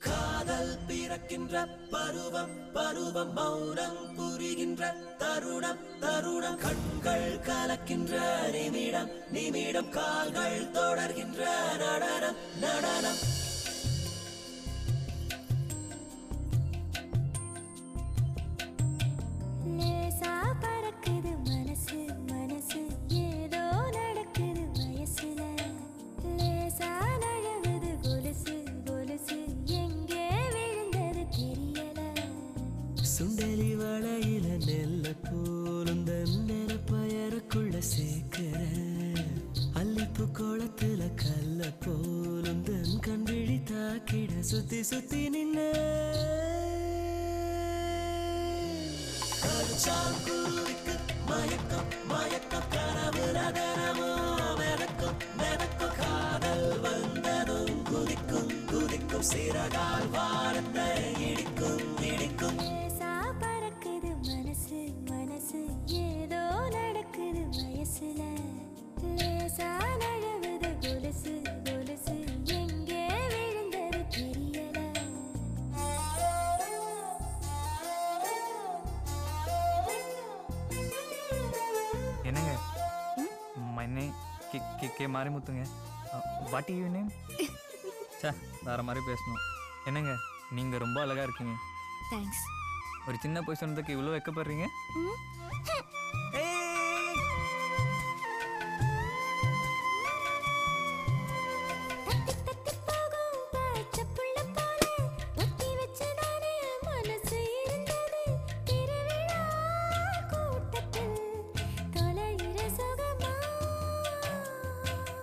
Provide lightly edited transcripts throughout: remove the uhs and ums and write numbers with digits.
காதல் பிறக்கின்ற பருவம் பருவம் மௌனம் புரிகின்ற தருணம் தருணம் கண்கள் கலக்கின்ற நிமிடம் நிமிடம் கால்கள் தொடர்கின்ற நடனம் நடனம் சுண்டலி வளையில நெல்ல போலுந்த நெருப்பயருக்குள்ள சேர்க்கிற அல்லிப்பு கோலத்துல கல்ல போலுந்த கண் விழி தாக்கிட சுத்தி சுத்தி நின்ன கருச்சாங்குருவிக்கு மயக்கம் மயக்கம் கனவுல தினமோ மெதக்கும் மெதக்கும் காதல் வந்ததும் குதிக்கும் குதிக்கும் சிறகால் வாரத்தை இடிக்கும் இடிக்கும் ஏதோ நடக்குது வயசுல லேசா நழுவுது கொலுசு கொலுசு எங்கே விழுந்தது தெரியல என்னங்க மண்ணே கே மாறி முத்துங்க வாட் யூ நேம் சே வேற மாதிரி பேசணும். என்னங்க நீங்கள் ரொம்ப அழகாக இருக்கீங்க. தேங்க்ஸ். ஒரு சின்ன போய் சொன்னதுக்கு இவ்வளோ வைக்கப்படுறீங்க.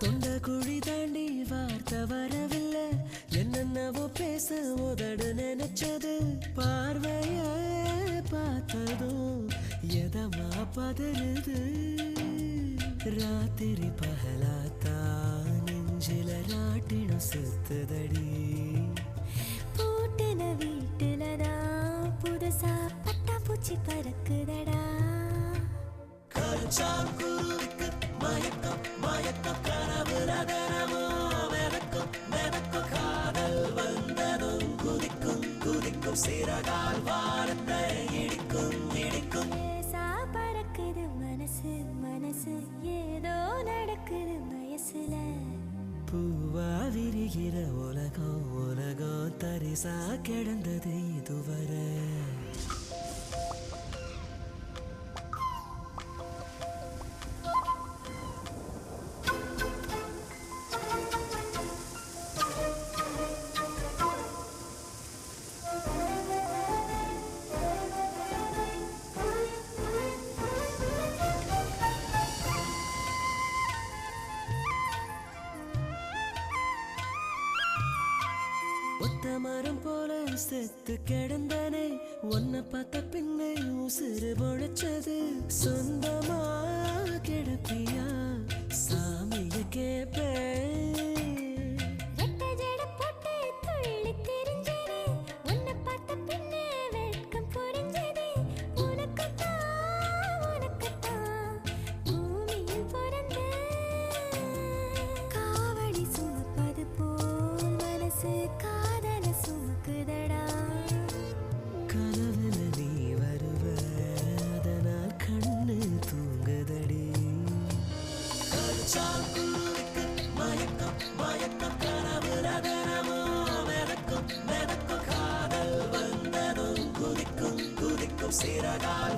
தொண்ட குழி தாண்டி வார்த்தை வரவில்லை, என்னென்னவோ பேச உதடு நினைச்சது, பார்வைய பார்த்ததும் எதமா பதறுது, ராத்திரி பகலாத்தா நெஞ்சில ராட்டினும் சுத்துதடி, பூட்டின வீட்டுலதான் புதுசா பட்டாம்பூச்சி பறக்குதடா, கருச்சாங்குருவிக்கு மயக்கம் மயக்கம் கனவுல தினமோ மெதக்கும் மெதக்கும் காதல் வந்ததும் குதிக்கும் குதிக்கும் சிறகால் வாரத்தை இடிக்கும் இடிக்கும், லேசா பறக்குது மனசு மனசு ஏதோ நடக்குது வயசுல, பூவா விரிகிற உலகம் உலகம் தரிசா கிடந்தது இதுவரை, ஒத்த மரம் போல செத்து கிடந்தனே, உன்னை பார்த்த பின்னே உசுறு பொழைச்சது, சொந்தமா கிடப்பியா சாமிய கேப்பேன், கனவுல நீ வருவ அதனால் கண்ணு தூங்குதடி, கருச்சாங்குருவிக்கு மயக்கம் மயக்கம் கனவுல தினமோ மெதக்கும் மெதக்கும் காதல் வந்ததும் குதிக்கும் குதிக்கும் சிறகால்